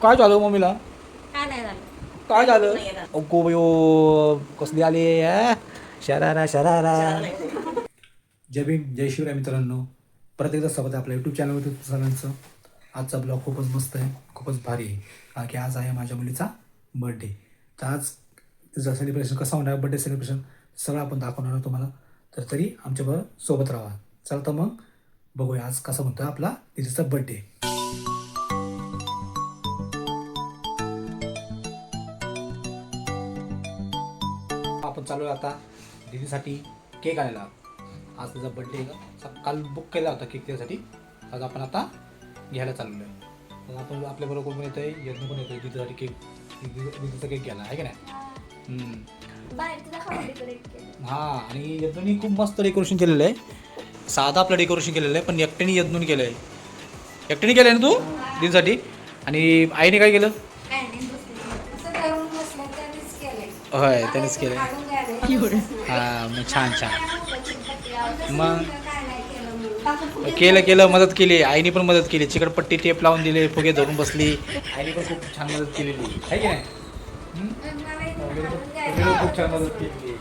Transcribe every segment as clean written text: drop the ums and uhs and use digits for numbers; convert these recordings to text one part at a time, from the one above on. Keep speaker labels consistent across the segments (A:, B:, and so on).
A: काय झालं मम्मीला?
B: काय नाही झालं.
A: काय झालं? अगो बयो कसली आली शरारा शरारा. जय भीम जय शिवराय मित्रांनो, परत एकदा स्वागत आहे आपल्या यूट्यूब चॅनलवर सगळ्यांचं. आजचा ब्लॉग खूपच मस्त आहे, खूपच भारी आहे, कारण की आज आहे माझ्या मुलीचा बर्थडे. तर आज तिचं सेलिब्रेशन कसं होणार, बर्थडे सेलिब्रेशन सगळं आपण दाखवणार आहोत तुम्हाला. तर तरी आमच्याबरोबर सोबत राहा. चला तर मग बघूया आज कसा म्हणतो आपला तिचा बर्थडे. आपण चालू आहे आता दीदीसाठी केक आणायला. आज तिचा बर्थडे आहे का, काल बुक केला होता केक त्यासाठी. आज आपण आता घ्यायला चाललो आहे. तर आपण आपल्याबरोबर कोण येतं आहे, यज्ञ पण येतो आहे दीदीसाठी केक, दीदीचा केक घ्यायला आहे की नाही. हां, आणि यज्ञनी खूप मस्त डेकोरेशन केलेलं आहे. साधं आपलं डेकोरेशन केलेलं आहे, पण एकट्याने यज्ञून केलं आहे. एकट्याने केलं आहे ना तू दीदीसाठी? आणि आईने काय केलं? होय, त्यानेच केलं. हां, मग छान छान. मग केलं मदत केली. आईने पण मदत केली, चिकटपट्टी टेप लावून दिले, फुगे धरून बसली. आईने पण खूप छान मदत केलेली आहे की नाही? खूप छान मदत केलेली.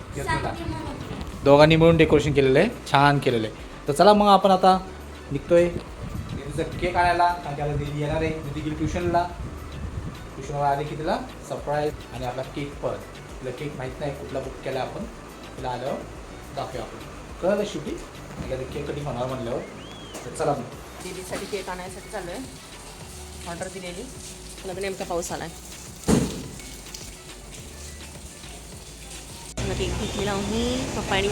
A: दोघांनी मिळून डेकोरेशन केलेलं आहे, छान केलेलं आहे. तर चला मग आपण आता निघतोय दीदीचा केक आणायला. आणि त्याला दीदी येणार आहे. दीदी गेली ट्युशनला आले की तिला सरप्राईज. आणि आपला केक पण, तिला केक माहीत नाही कुठला बुक केला आपण, तिला आल्यावर दाखवूया आपण. कळलं शेवटी केक कधी होणार म्हणल्यावर. तर चला मग
B: दीदीसाठी केक आणायसाठी चालू आहे. ऑर्डर दिलेली, मला पण नेमका पाऊस आला आहे. केक घेतलेला आहे पप्पानी.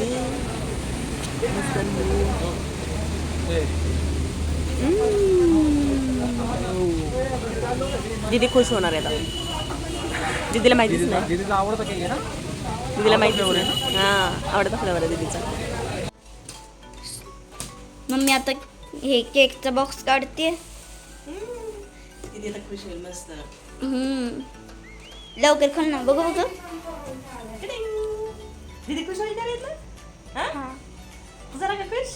B: दीदी खुश होणार आहे आता. दीदीला माहितीच नाही.
A: दीदीला आवडतं केक आहे ना?
B: दीदीला माहितीच नाही. हां, आवडता फ्लेवर आहे दीदीचा.
C: मम्मी आता हे केकचा बॉक्स काढते.
B: दीदीला खुश होईल मस्त.
C: लवकर खोल ना, बघू बघू.
B: दीदी खुश होईल का घेतलं? हां, जरा का खुश?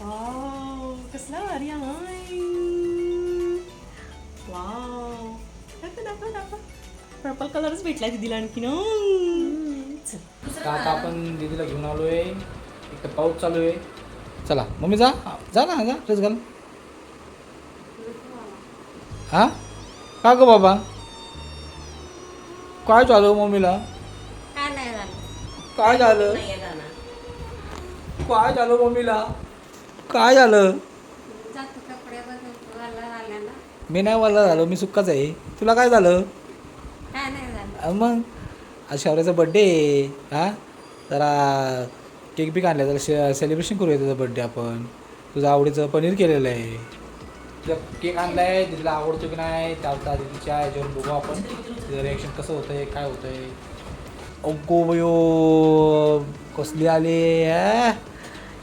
B: वाव, कसला भारी आहे. वाव, दाखव. पर्पल कलरच भेटला दीदीला आणखी ना.
A: आता आपण दीदीला घेऊन आलोय. एक तर पाऊस चालू आहे. चला मम्मी जा ना, जा ड्रेस घाल. हा का गं बाबा, काय झालं मम्मीला?
B: काय नाही झालं.
A: काय झालं?
B: नाही जाणार.
A: काय झालं मम्मीला? काय झालं?
B: जातो कपडे बदलतो, आला ना.
A: मी नाही वाला झालो, मी सुक्काच आहे. तुला काय झालं?
B: काय नाही झालं.
A: मग आज शौर्याचा बड्डे आहे. हां, जरा केक बी आणला, जरा सेलिब्रेशन करूया त्याचा बड्डे आपण. तुझं आवडीचं पनीर केलेलं आहे. तुझा केक आणला आहे, तिला आवडतो की नाही त्याचा दीदीच्या याच्यावर बघू आपण. तिचं रिॲक्शन कसं होतं आहे, काय होतं आहे. अगो बयो कसली आली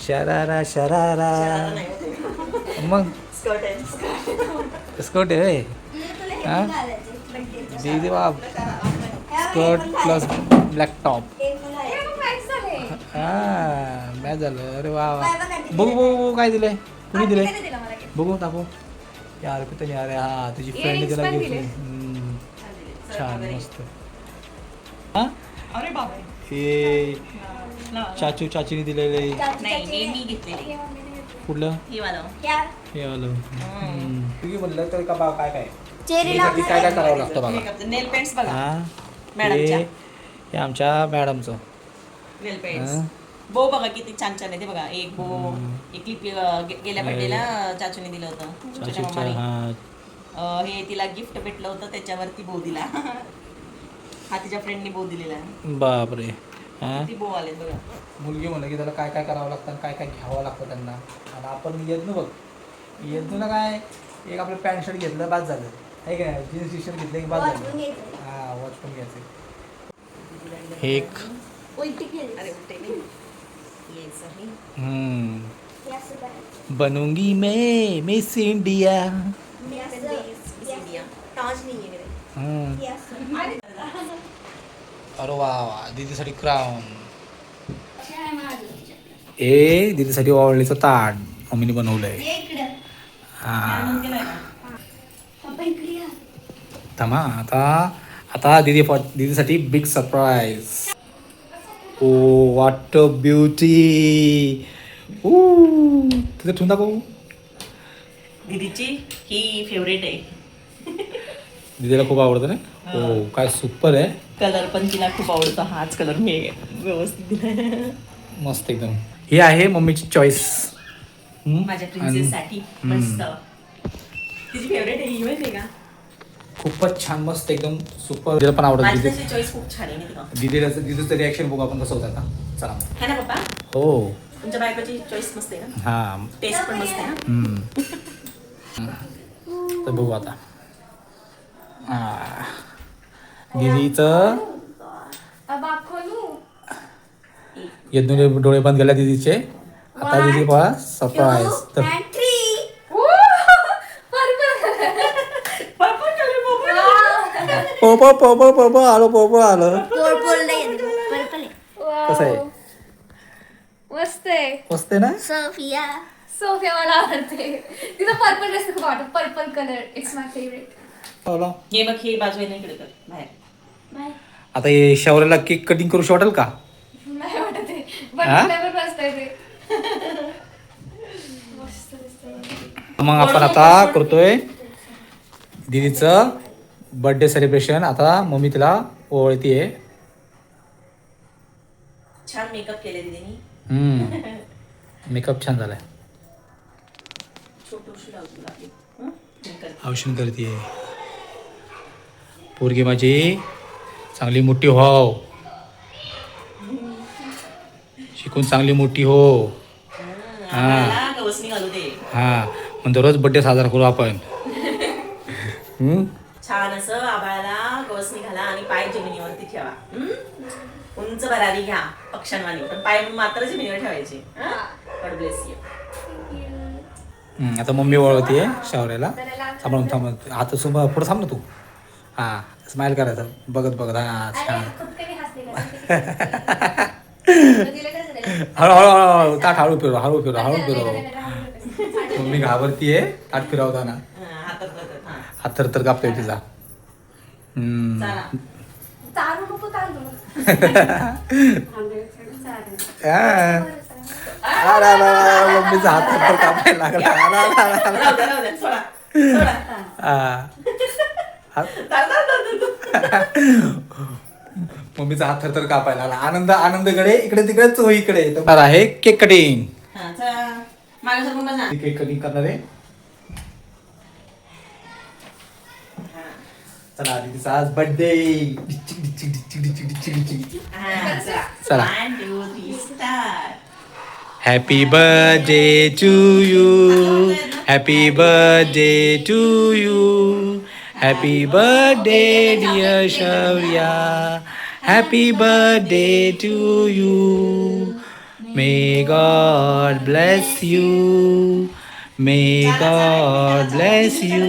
A: शरारा शरारा. मग स्कर्ट आहे हां, दीदी बाप स्कर्ट प्लस ब्लॅक टॉप. हां, मॅच झालं. अरे वा वा. बघू काय दिलंय, कुणी दिलंय बघू, दाखवू. यार पितनी. अरे हां, तुझी फ्रेंड दिला गिफ्ट. छान मस्त. हां,
B: अरे बाबा,
A: हे चाचीने दिलेलं आहे.
B: नाही मी घेतलेली.
A: कुठलं?
B: हे वाला.
A: हे आलं. तुम्ही म्हणलं तर का बा काय काय
C: चेरी
A: काय काय करावं लागतं बघा.
B: नेल पेंट्स बघा.
A: हां,
B: मॅडमच्या
A: हे आमच्या मॅडमचं
B: नेल पेंट्स. बो बघा किती छान छान आहे ते बघा. एक बो, एक क्लिप गेल्या बर्थडेला चाचूने दिलं होतं. छोट्या मामाने.
A: हां,
B: हे तिला गिफ्ट भेटलं होतं, त्याच्यावरती बो दिला. हा तिच्या फ्रेंडनी बो दिलेला.
A: बापरे. हां,
B: ती बो आले बघा.
A: मुलगी म्हणलं की त्याला काय काय करावं लागतं आणि काय काय घ्यावं लागतं त्यांना. आणि आपण येत बघ, येतो काय, एक आपलं पॅन्ट शर्ट घेतलं बाद झालं आहे का नाही, जीन्स टी शर्ट घेतलं की बाद झालं. हां, वॉच पण घ्यायचं. एक
B: अरे उलटे नाही यायचं आहे.
A: बनूंगी मैं मिस इंडिया.
B: ताज नाही आहे.
A: अरे वा वा, दीदीसाठी क्राऊन. ए दीदीसाठी ओवळीचं ताट मम्मीने बनवलंय. हां, थांबा आता आता दीदीसाठी big surprise. Oh what a beauty. तिथे ठेवून दाखवू.
B: दीदीची ही फेवरेट आहे.
A: दीदीला खूप आवडतं ना. हो काय सुपर आहे.
B: कलर पण तिला खूप आवडतो. हाच कलर मी व्यवस्थित दिलाय.
A: मस्त एकदम. ही आहे मम्मीची चॉईस.
B: माझ्या प्रिन्सेस साठी मस्त. तिची फेवरेट आहे ही माहिती का?
A: खूपच छान मस्त एकदम सुपर. तिला पण आवडत
B: माझी
A: दीदी.
B: तशी चॉईस खूप छान आहे माहिती का?
A: दीदीचं रिॲक्शन बघू आपण कसं होतं आता. चला
B: है ना पप्पा?
A: हो.
B: तुमच्या बायकोची चॉईस मस्त आहे ना?
A: हां.
B: टेस्ट पण मस्त आहे ना?
A: तर बघू आता. दीदीचं यदूने डोळे बंद केले दीदीचे. आता दीदी पहा सरप्राईज. तर पोपो पोपो पोपो आलो पोपो आलं. कसं आहे
D: मस्त आहे.
A: मस्त आहे ना.
C: सोफिया.
D: सोफिया मला आवडते. तिचा पर्पल ड्रेस खूप आवडतो. Purple colour it's my favourite.
A: बोला.
B: हे बघ हे बाजू आहे ना इकडे कर बाहेर.
A: आता हे शौर्याला केक कटिंग करू वाटेल का.
D: नाही वाटत आहे.
A: हा?
D: पण फ्लेवर मस्त आहे ते. मस्त दिसतं.
A: मग आपण आता करतोय दीदीचं बर्थडे सेलिब्रेशन. आता मम्मी तिला ओवळतीये.
B: छान मेकअप केले दीदीनी.
A: मेकअप छान झालाय.
B: छोटूशी लावतो तुला एक. हं? मी करते.
A: औषण करते. पोरगी माझी चांगली मोठी हो. शिकून चांगली मोठी हो.
B: आम्हाला गवसणी घालू दे.
A: हा मग दररोज बर्थडे साजरा करू आपण.
B: छान असं आभाळाला गवसणी घाला आणि पाय जमिनीवरती ठेवा. उंच भरारी घ्या पक्ष्यांवाणी, पण पाय मात्र जमिनीवर ठेवायचे. God bless you.
A: आता मम्मी ओळखतीये शौर्याला. थांबून आता समोर पुढं थांब ना तू. हा स्माइल करायचं बघत बघत. हा छान. हळूहळू ताट हळू फिरव हळू फिरव हळू फिरव. मम्मी घाबरतीये ताट फिरवताना.
B: हातात धरतात. हां.
A: हात थरथर कापतोय तिचा.
B: चला.
D: तांदूळ नको तांदूळ.
A: मम्मीचा हात थरथर कापायला लागला.
B: राहू द्या, राहू द्या. सोडा. सोडा.
A: मम्मीचा हात थरथर कापायला लागला. आनंद आनंदकडे इकडे तिकडे चोहीकडे तर आहे केक कटिंग.
B: हां, चला. माझ्यासमोर बसा.
A: केक कटिंग करणार आहे. चला दीदीचा आज बर्थडे.
B: हां, चला.
A: चला.
B: 1, 2, 3, start.
A: Happy birthday to you. Happy birthday to you. Happy birthday dear Shaurya. Happy birthday to you. May God bless you. May God bless you.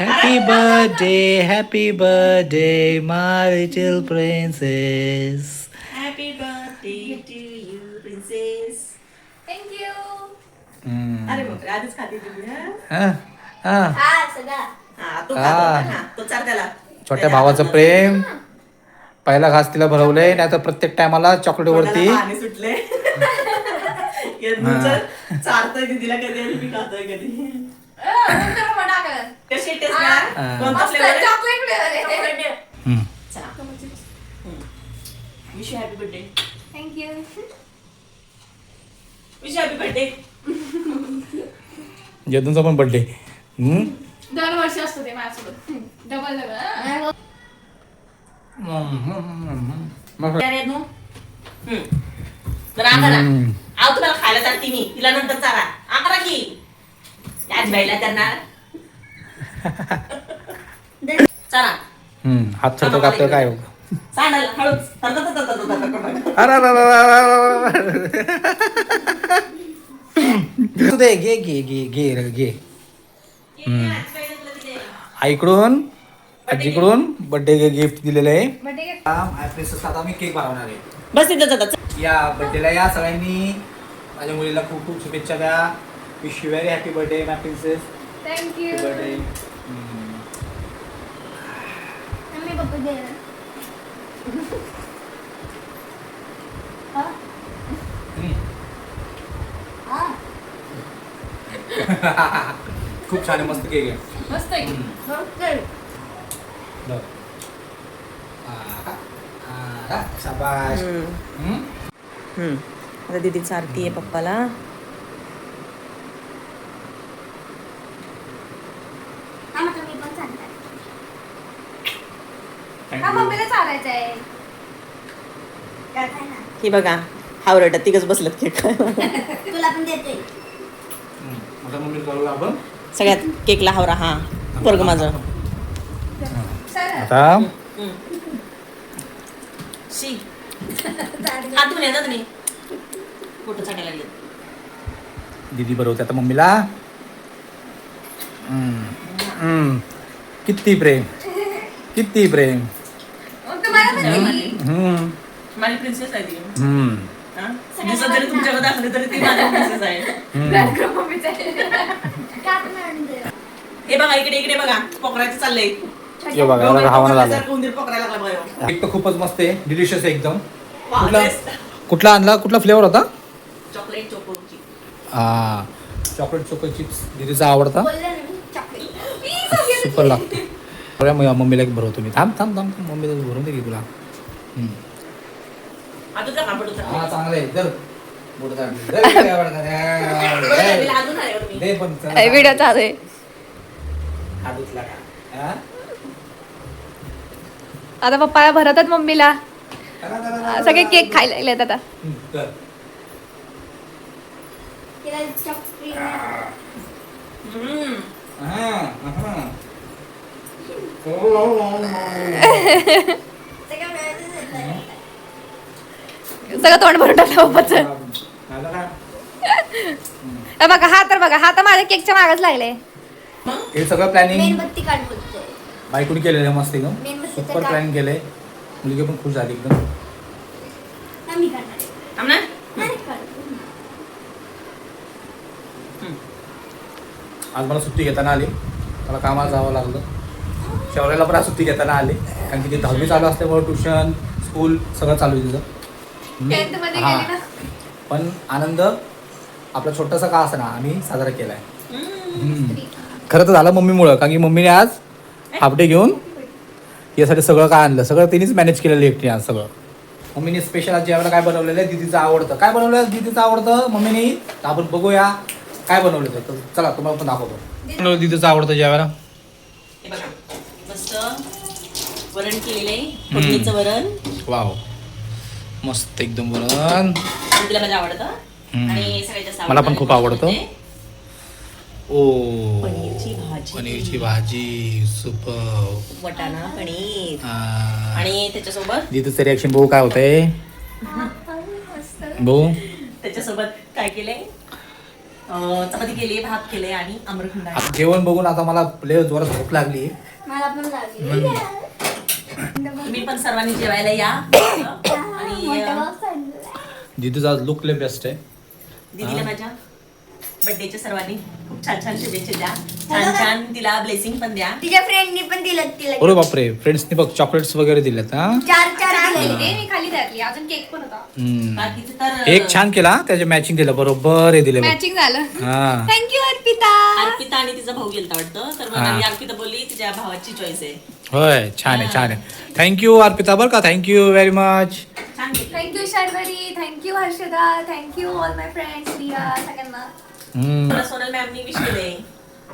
A: Happy birthday my little princess.
B: Happy birthday to you, princess.
D: Thank you.
B: अरे बापरे, आधीच खाते तुम्ही. हां? हां, तू
A: हा.
B: खातो आता. हां, तो चार त्याला.
A: छोट्या भावाचं प्रेम. पहिला घास तिला भरवलंय नाही तर प्रत्येक टायमाला चॉकलेट वरती.
B: तोंडाला पाणी सुटले. चारतोय दीदीला कधी आणि मी खातोय कधी. कशी टेस्ट
A: हां.
B: कोणता फ्लेवर आहे?
D: चॉकलेट फ्लेवर आहे.
B: चला. Wish happy birthday.
D: Thank you.
B: Wish happy birthday.
A: यदूंचा पण बर्थडे.
D: दरवर्षी असतो ते माझ्यासोबत. Double double.
B: तर आणा ना. आव तुम्हाला खायला चालते मी. तिला नंतर चारा. आणा की. याच बाईला त्यांना. चला.
A: हात थरथर कापतोय काय हो?
B: सांडाल हळूच.
A: तू दे घे घे घे घे रे, घे. आईकडून आजीकडून बर्थडे गिफ्ट दिलेलं आहे. आता मी केक बनवणार आहे.
B: बस तिथं जातात.
A: या बर्थडेला या सगळ्यांनी. माझ्या मुलीला खूप खूप शुभेच्छा द्या. Wish you very happy birthday my princess.
D: Thank you.
A: Birthday.
C: दे हा? हा.
A: खूप छान आहे, मस्त केक आहे.
D: मस्त आहे.
C: ओके.
A: बघ. शाबाश.
B: आता दीदीची आरती आहे पप्पाला.
C: हा म्हटलं मी पण सांगते.
D: हा मम्मीला चालायचं आहे.
C: काय काय ना
B: ही बघा हावरटात तिघच बसलं केक.
C: तुला पण देतोय.
A: आता मम्मी करू आपण
B: सगळ्यात केकला हावरा हा पोरग माझं.
D: चला.
A: आता
B: शी हात धुवून येतात तुम्ही फोटो चाटायला लागले.
A: दीदी बरोबर आता मम्मीला. किती प्रेम, किती प्रेम.
D: मग तुम्हाला पण दिली.
B: माझी प्रिन्सेस आहे ती. हा?
C: सगळ्यांना
B: दिसत जरी तुमच्याकडे दाखवली तरी ती माझी प्रिन्सेस आहे.
D: Blood group मम्मीचं आहे.
C: कापून आणून दे.
B: हे बघा इकडे इकडे बघा पोकरायचं चाललंय.
A: हे बघा एवढा हवाना झाला.
B: उंदीर पोकरायला लागला बघा.
A: केक तर खूपच मस्त आहे, डिलिशियस आहे एकदम.
B: Wow,
A: कुठला
B: best.
A: कुठला आणला, कुठला फ्लेवर होता?
B: चॉकलेट चोकोची.
A: हा, चॉकलेट चोको चिप्स दीदीचा आवडता.
C: बोलले ना मी चॉकलेट.
A: सुपर लागते. बघा मम्मीला एक भरवतो मी. थांब थांब थांब, मम्मीला भरून दे की तुला.
B: आता तुझा कापड उचल.
A: हा चांगलं आहे. जर बोट
B: बरं, मी अजून आहे बरं मी.
A: दे पण
C: व्हिडिओ चालू आहे.
A: हात उचला का? हा?
D: आता पप्पा भरतात मम्मीला.
A: करा.
D: सगळे केक खायला लागलेत आता.
A: कर.
C: तिला चॉकलेट नाही आवडत.
B: हम्म.
A: हा, हा.
C: सगळं मिळायचंच येतंय.
D: सगळं तोंड भरून टाकलं पप्पाचं.
A: झालं का?
D: हे बघा हा तर बघा हा तर माझ्या केकच्या मागच लागले.
A: हे सगळं प्लॅनिंग
C: मेणबत्ती काढ बोलतोय.
A: बायकोनी केलेलं आहे मस्त एकदम.
C: मेणबत्तीचं
A: सुपर
C: काढ.
A: प्लॅनिंग केलंय. मुलगी पण खुश झाली एकदम.
C: ना मी काढणार आहे.
B: थांब ना.
C: नाही काढ.
A: आज मला सुट्टी घेताना आली. मला कामाला जावं लागलं. शौर्याला पण आज सुट्टी घेताना आली. कारण की ती 10वी चालू असल्यामुळे ट्युशन स्कूल सगळं चालू आहे तिचं.
D: 10th मध्ये
A: हा.
D: गेली ना.
A: पण आनंद आपला छोटासा का असं ना आम्ही साजरा केलाय. खरं तर झालं मम्मीमुळं, कारण की मम्मीने आज हाफ डे घेऊन यासाठी सगळं काय आणलं, सगळं तिनेच मॅनेज केलेलं एकटी आज सगळं. मम्मीने स्पेशल आज जेवायला काय बनवलेलं आहे, दीदीचं आवडतं. काय बनवलं आहे दीदीचं आवडतं मम्मीने, तर आपण बघूया काय बनवलं तर चला तुम्हाला पण दाखवतो. दीदीचं आवडतं जेवायला.
B: हे बघा मस्त वरण केलेलं आहे. फोडणीचं वरण.
A: वाव, मस्त एकदम वरण.
B: तुला माझं आवडतं आणि सगळ्यात जास्त
A: मला पण खूप आवडतं.
B: म्हणजे
A: ओ,
B: पनीरची भाजी.
A: पनीरची भाजी सुपर.
B: वटाणा पनीर आणि त्याच्यासोबत
A: दीदीचं रिॲक्शन बघू काय होतंय. बघू
B: त्याच्यासोबत काय केलंय, चपाती केली, भात केले आणि आम्रखंड आहे.
A: आता जेवण बघून आता मला लय जोरात भूक लागली.
C: मला पण लागली.
B: तुम्ही पण सर्वांनी जेवायला या आणि
C: मोठा बॉक्स आणलाय.
A: दीदीचा लुक लय बेस्ट आहे.
B: दीदीला माझ्या बर्थडेच्या सर्वांनी खूप छान छान शुभेच्छा द्या. छान छान तिला ब्लेसिंग पण द्या.
C: तिच्या फ्रेंडनी पण दिलं तिला.
A: अरे बापरे, फ्रेंड्सनी बघ चॉकलेट्स वगैरे दिलेत. हा,
C: चार दिले.
D: मी खाली त्यातली अजून केक पण होता.
B: बाकीचं तर
A: एक छान केला, त्याचे मॅचिंग दिलं बरोबर हे दिले बघ.
D: मॅचिंग झालं.
A: हा,
D: थँक्यू अर्पिता.
B: अर्पिता आणि तिचा भाऊ गेलता वाटतं, तर
A: हा.
B: मग अर्पिता बोलली तिच्या भावाची चॉईस आहे.
A: होय छान आहे छान आहे. थँक्यू अर्पिता बरं का, थँक्यू व्हेरी मच.
B: छान केलं.
D: Thank you Sharvari, thank you Harshada, thank you all my friends, Riya सगळ्यांना.
B: मला सोनल मॅमनी विश केले.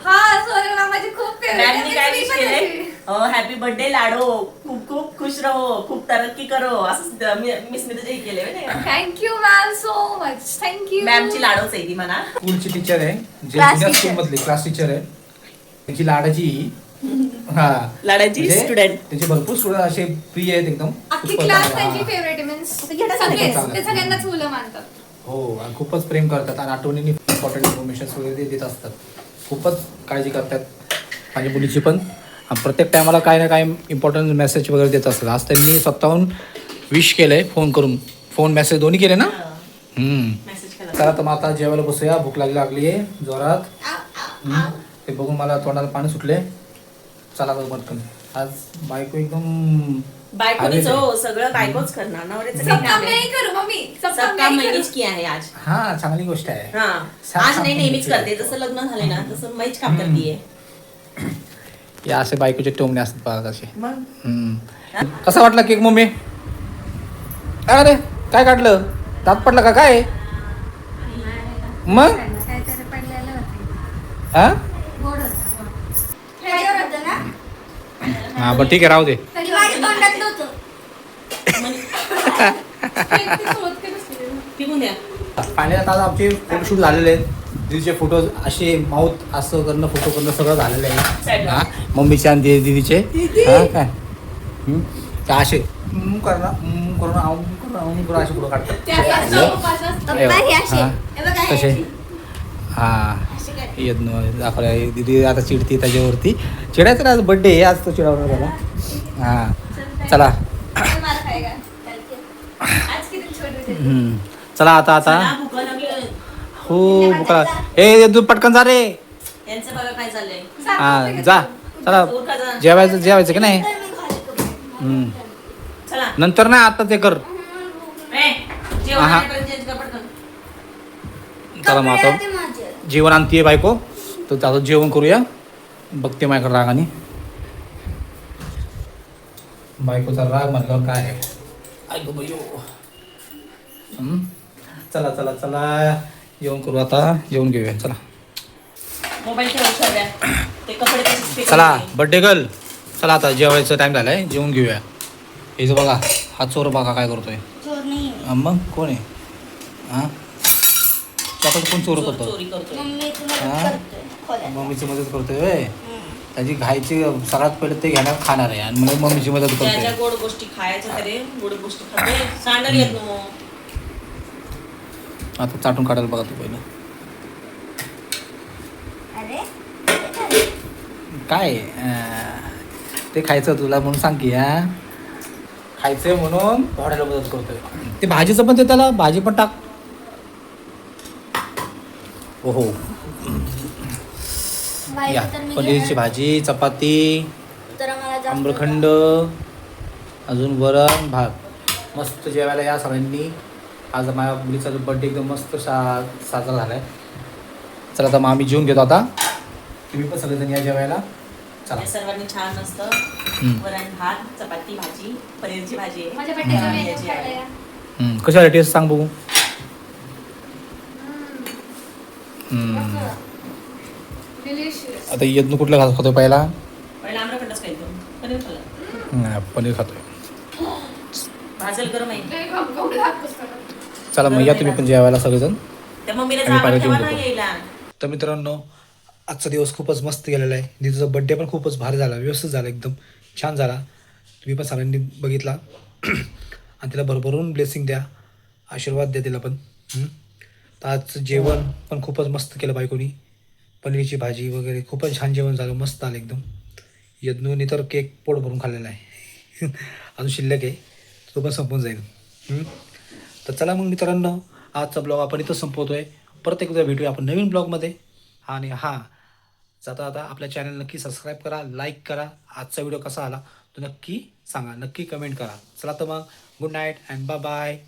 D: हा सोनल मामाची खूप
B: मॅमनी काय विश केले,
D: फेवरेट.
B: हॅपी बर्थडे लाडो, खूप खूप खुश रहो, खूप तरक्की करो, असं मिसने तुझे केले
D: thank you ma'am so much. Thank you
B: मॅमची लाडोच आहे ती म्हणा.
A: स्कूलची टीचर आहे, जे
C: Class
A: जुन्या
C: teacher.
A: स्कूल मधली क्लास टीचर आहे. त्याची लाडाची हा
B: लाडाची
A: म्हणजे
B: स्टुडंट.
A: त्याचे भरपूर स्टुडंट असे प्रिय आहेत एकदम.
D: अख्खी
A: खूपच
D: क्लास
A: चांगलं.
D: त्यांची
A: हा.
D: फेवरेट मीन्स
A: चांगलं.
D: ते सगळ्यांनाच मुलं मानतात.
A: हो, आणि खूपच प्रेम करतात आणि आठवणीने इम्पॉर्टंट इन्फॉर्मेशन वगैरे देत असतात. खूपच काळजी करतात माझ्या मुलीची पण. आणि प्रत्येक टायमाला काय ना काय इम्पॉर्टंट मेसेज वगैरे देत असतात. आज त्यांनी स्वतःहून विश केलंय फोन करून, फोन मेसेज दोन्ही केले ना.
B: मेसेज केला.
A: चला तर मग आता जेवायला बसूया, भूक लागली आहे जोरात. ते बघून मला तोंडाला पाणी सुटले. चला बघ पटकन. आज बायको एकदम
B: बायकोनीच हो सगळं बायकोच करणार नवऱ्याचं काही
D: सब
B: काम
D: काम
B: नाही.
D: नहीं करू मम्मी, सब
B: सब
D: काम
B: काम
D: नहीं
B: मैंनेच किया आहे आज.
A: हा चांगली गोष्ट आहे.
B: हा
A: सब
B: आज
A: काम
B: नाही नेहमीच
A: मैंने
B: करते जसं लग्न झाले ना तसं मैच काम करतीये.
A: या असे बायकोचे टोमणे असतात बघा कसे.
B: मग
A: कसा वाटला केक मम्मी? अरे काय काढलं? दात पडला का काय? मग हा
C: ह्याच्यावर होतं ना?
A: हा बरं ठीक आहे राहू दे.
C: ती माझ्या तोंडात नव्हतं.
B: पिकून द्या.
A: फायनल आता आमचे फोटोशूट झालेले आहेत. दीदीचे फोटो असे माउथ असं करणं फोटो करणं सगळं झालेलं आहे. हा मम्मीचे आणि दीदीचे हा काय ते असे करणं असे फोटो काढतात.
C: पप्पा हे असे.
A: हा.
C: हे बघा हे
A: कसे
C: असे.
A: हा येत दाखवलं दीदी आता चिडती त्याच्यावरती. चिडायचं ना आज बड्डे आहे आज तो चिडावणार त्याला. हा चला
D: मार खाएगा आज किती छोटे
A: चला आता
B: चला, भूक लागली.
A: हो बुका ए तू पटकन जा रे.
B: यांचं बघा काय चाललंय.
A: हा जा चला
B: उरका जा.
A: जेवायचं की नाही?
C: तर मी खाली कपडे.
B: चला
A: नंतर नाही आता ते कर.
B: ए, जेवण
A: आहा.
B: आल्यापर्यंत चेंज कर पटकन.
A: चला मग
C: कपडे
A: आता
C: होते माझे.
A: जेवण आणतीये बायको तर आता जेवण करूया. बघते माझ्याकडे रागाने. बायकोचा राग म्हटल्यावर काय आहे? ऐकू बायो. चला चला चला जेवण करू आता. जेवण घेऊया चला.
B: मोबाईल ठेवून ठेवूया. ते कपडे तसेच फेकून
A: चला
B: दे.
A: बड्डे गर्ल चला आता जेवायचं टाइम झालाय. जेवण घेऊया. हे जो बघा हा चोर बघा काय करतोय.
C: चोर नाही.
A: मग कोण आहे? हा त्याकडे कोण चोर करतो?
B: चोरी करतोय.
C: मम्मी तुम्हाला
A: हा?
C: करतोय खोल्यात.
A: मम्मीची मदत करतोय व्हय? त्याची घायची सगळ्यात पहिले ते घेणार खाणार आहे आणि मग मम्मीची मदत
B: ज्या ज्या
A: करतोय.
B: गोड गोष्टी खायच्या तरी गोड गोष्टी खाते सांडल येत ना मग.
A: आता चाटून काढायला बघा तू पहिलं.
C: अरे
A: काय ते खायचं तुला म्हणून सांग की हा खायचंय म्हणून भाड्याला मदत करतोय. ते भाजीचं पण ते त्याला भाजी पण टाक. हो या
C: बाहेर तर मी
A: पनीरची
C: गेलं
A: भाजी चपाती
C: तर मला जास्त
A: आम्रखंड अजून वरण भात मस्त जेवायला या सगळ्यांनी. आज माझ्या मुलीचा बड्डे एकदम मस्त साजरा झाला आहे. चला आता मग आम्ही जेवून घेतो आता. तुम्ही पण सगळेजण या जेवायला चला.
B: हे सर्वांनी छान असतं. वरण भात चपाती भाजी पनीरची भाजी आहे.
D: माझ्या बड्डेचा मेनू
B: याची आहे.
D: काढलाय.
A: कशा टेस्ट सांग बघू.
D: डिलिशियस.
A: आता यज्ञ कुठलं घास खातोय पहिला?
B: पहिला आम्रखंडच खायचो. पनीर खाल्लं.
A: पनीर खातोय.
B: भाजल गरम आहे.
D: नाही गप्प लागतोस का?
A: चला मग या तुम्ही पण जेवायला सगळेजण.
B: त्या मम्मीला
A: आम्ही
B: जावं
A: पहिलं
B: ठेवा
A: जेवून
B: ना
A: घेतो.
B: यायला.
A: तर मित्रांनो आजचा दिवस खूपच मस्त गेलेला आहे. दीदीचा बड्डे पण खूपच भारी झाला. व्यवस्थित झाला एकदम छान झाला. तुम्ही पण सगळ्यांनी बघितला आणि तिला भरभरून ब्लेसिंग द्या. आशीर्वाद द्या तिला पण. तर आज जेवण पण खूपच मस्त केलं बायकोनी. पनीरची भाजी वगैरे खूपच छान जेवण झालं. मस्त आलं एकदम. यज्ञूने तर केक पोट भरून खाल्लेला आहे. अजून शिल्लक आहे तो पण संपून जाईल. तर चला मग मित्रांनो आजचा ब्लॉग आपण इथं संपवतोय. परत एकदा भेटूया आपण नवीन ब्लॉगमध्ये. आणि हां जाता आता आपल्या चॅनल नक्की सबस्क्राईब करा लाईक करा. आजचा व्हिडिओ कसा आला तो नक्की सांगा नक्की कमेंट करा. चला तर मग good night and bye bye.